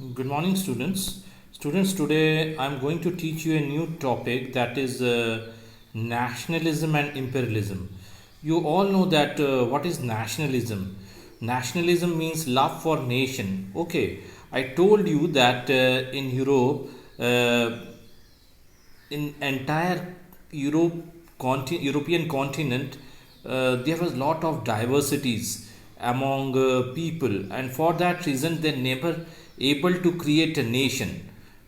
Good morning, students. Students, today I'm going to teach you a new topic, that is nationalism and imperialism. You all know that what is nationalism? Nationalism means love for nation. Okay, I told you that in Europe, uh, in entire European continent, there was lot of diversities among people, and for that reason they never able to create a nation.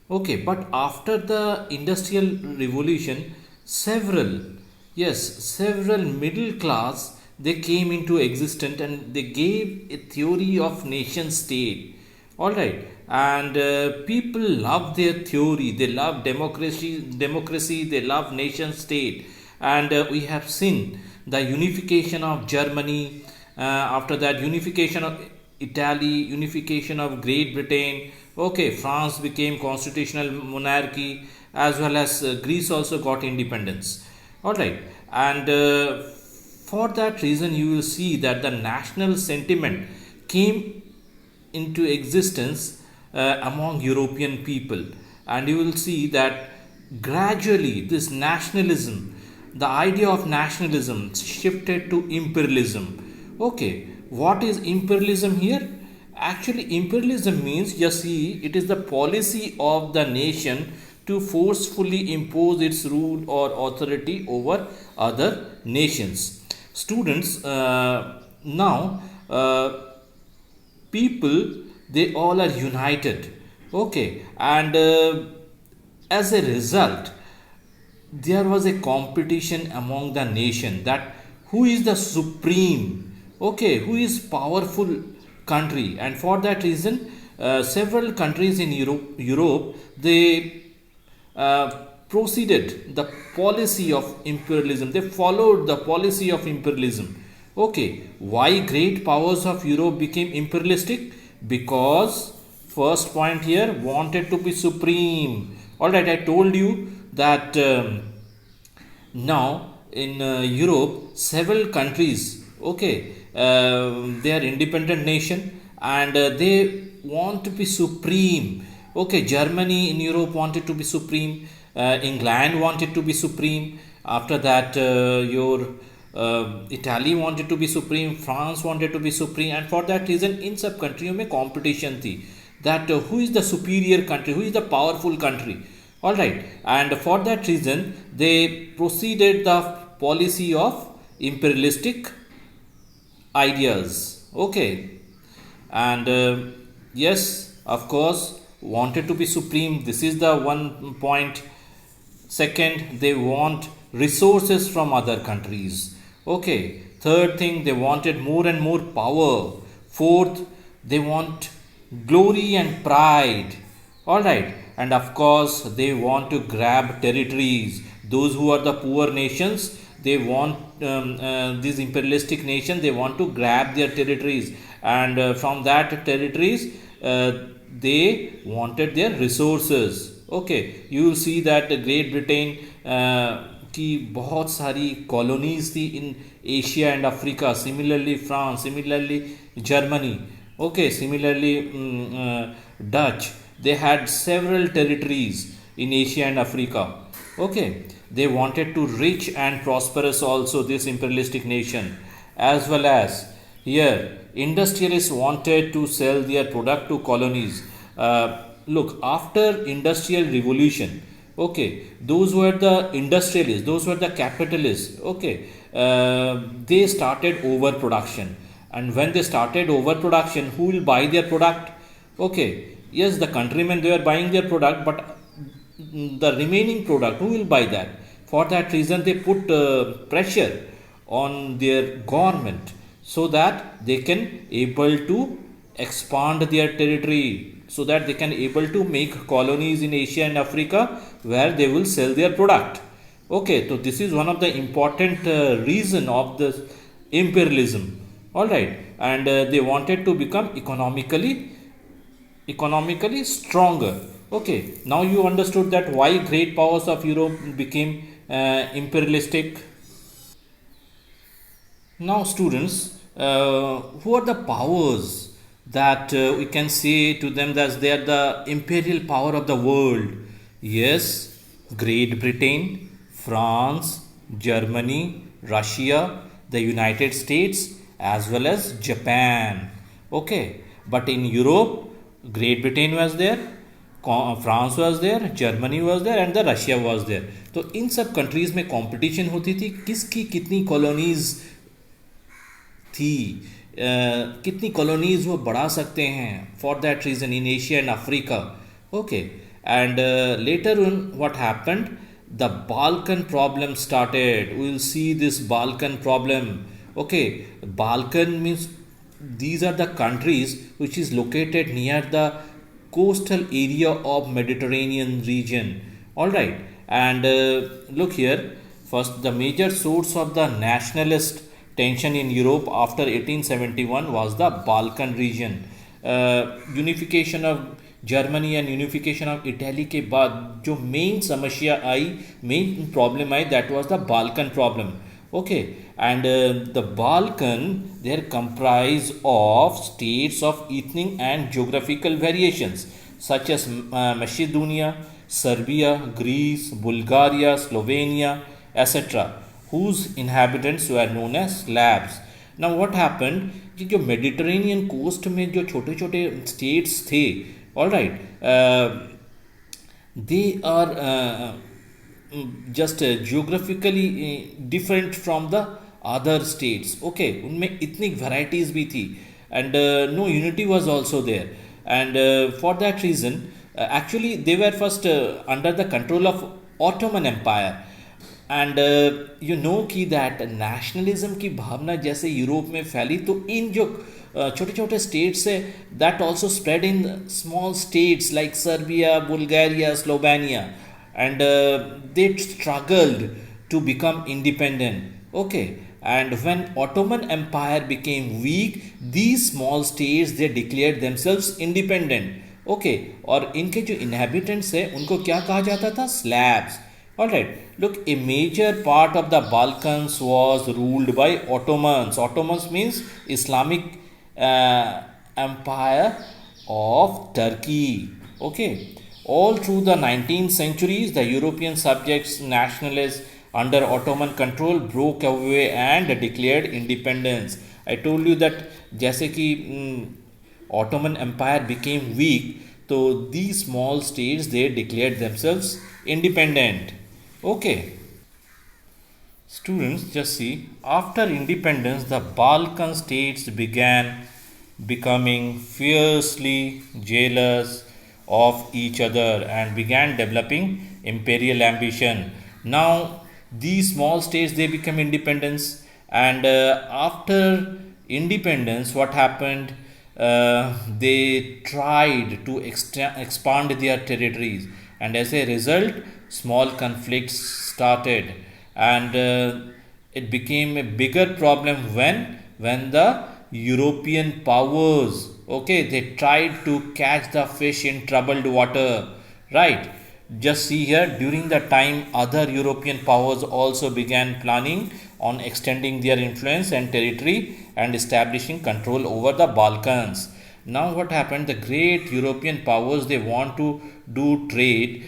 Okay, but after the industrial revolution, several, yes, several middle class, they came into existence and they gave a theory of nation state. All right, and people love their theory. They love democracy. They love nation state, and we have seen the unification of Germany. After that, unification of Italy, unification of Great Britain. Okay, France became constitutional monarchy, as well as Greece also got independence. All right, and for that reason, you will see that the national sentiment came into existence among European people, and you will see that gradually this nationalism, the idea of nationalism, shifted to imperialism. Okay, what is imperialism here? Actually, imperialism means, you see, it is the policy of the nation to forcefully impose its rule or authority over other nations. Students, now people, they all are united. Okay, and as a result, there was a competition among the nation, that who is the supreme, okay, who is powerful country. And for that reason, several countries in Europe, they uh, proceeded the policy of imperialism. They followed the policy of imperialism. Okay, why great powers of Europe became imperialistic? Because first point here, wanted to be supreme. All right, I told you that now in Europe, several countries, okay, they are independent nation, and they want to be supreme. Okay, Germany in Europe wanted to be supreme, England wanted to be supreme. After that, your Italy wanted to be supreme, France wanted to be supreme, and for that reason in सब country में competition थी, that who is the superior country, who is the powerful country. All right, and for that reason they proceeded the policy of imperialistic ideas. Okay, and yes, of course, wanted to be supreme. This is the one point. Second, they want resources from other countries. Okay, third thing, they wanted more and more power. Fourth, they want glory and pride. All right, and of course, they want to grab territories. Those who are the poor nations, they want these imperialistic nations, they want to grab their territories, and from that territories, they wanted their resources. Okay, you will see that great Britain की बहुत सारी colonies थी in Asia and Africa. Similarly France, similarly Germany, okay, similarly Dutch, they had several territories in Asia and Africa. Okay, they wanted to rich and prosperous also, this imperialistic nation, as well as here industrialists wanted to sell their product to colonies. Look, after industrial revolution, okay, those were the industrialists, those were the capitalists. Okay, they started overproduction, and when they started overproduction, who will buy their product? Okay, yes, the countrymen, they are buying their product, but the remaining product, who will buy that? For that reason, they put pressure on their government so that they can able to expand their territory, so that they can able to make colonies in Asia and Africa where they will sell their product. Okay, so this is one of the important reason of this imperialism. All right, and they wanted to become economically stronger. Okay, now you understood that why great powers of Europe became imperialistic. Now students, who are the powers that we can say to them that they are the imperial power of the world. Yes, Great Britain, France, Germany, Russia, the United States, as well as Japan. Okay, but in Europe, Great Britain was there, France was there, Germany was there and the Russia was there. तो इन सब countries में competition होती थी किसकी कितनी colonies थी, कितनी कॉलोनीज़ वो बढ़ा सकते हैं. For that reason in Asia and Africa. Okay, and later on what happened, the Balkan problem started. We will see this Balkan problem. Okay, Balkan means these are the countries which is located near the coastal area of Mediterranean region. All right, and look here. First, the major source of the nationalist tension in Europe after 1871 was the Balkan region. Unification of Germany and unification of Italy के बाद जो main समस्या आई, main problem आई, that was the Balkan problem. Okay, and the Balkan they are comprise of states of ethnic and geographical variations such as Macedonia, Serbia, Greece, Bulgaria, Slovenia etcetera, whose inhabitants were known as Slavs. Now what happened कि जो Mediterranean coast में जो छोटे छोटे states थे, all right, they are just geographically different from the other states. Okay, उनमें इतनी varieties भी थी and no unity was also there, and for that reason actually they were first under the control of Ottoman Empire. And you know कि that nationalism की भावना जैसे Europe में फैली, तो इन जो छोटे छोटे स्टेट्स है that also spread in small states like Serbia, Bulgaria, Slovenia, and they struggled to become independent. Okay, and when Ottoman Empire became weak, these small states they declared themselves independent. Okay, और इनके जो inhabitants है उनको क्या कहा जाता था? Slabs. Alright, look, a major part of the Balkans was ruled by Ottomans. Ottomans means Islamic Empire of Turkey. Okay, all through the 19th centuries, the European subjects nationalists under Ottoman control broke away and declared independence. I told you that जैसे कि Ottoman Empire became weak, so these small states they declared themselves independent. Okay, students, just see, after independence the Balkan states began becoming fiercely jealous of each other and began developing imperial ambition. Now these small states they become independence, and after independence what happened, they tried to expand their territories, and as a result small conflicts started, and it became a bigger problem when the European powers, okay, they tried to catch the fish in troubled water, right? Just see here, during the time other European powers also began planning on extending their influence and territory and establishing control over the Balkans. Now what happened, the great European powers they want to do trade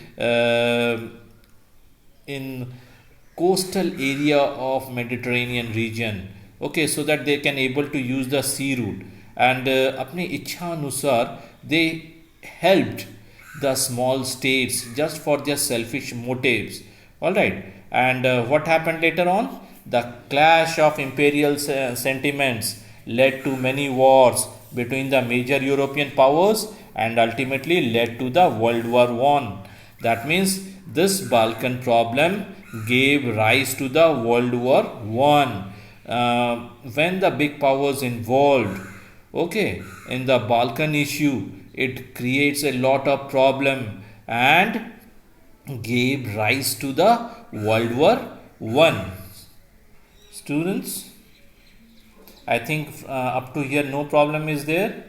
in coastal area of Mediterranean region, okay, so that they can able to use the sea route, and अपने इच्छा अनुसार they helped the small states just for their selfish motives. All right, and what happened later on, the clash of imperial sentiments led to many wars between the major European powers and ultimately led to the World War I. That means this Balkan problem gave rise to the World War I. When the big powers involved, okay, in the Balkan issue, it creates a lot of problem and gave rise to the World War I. Students, I think up to here no problem is there.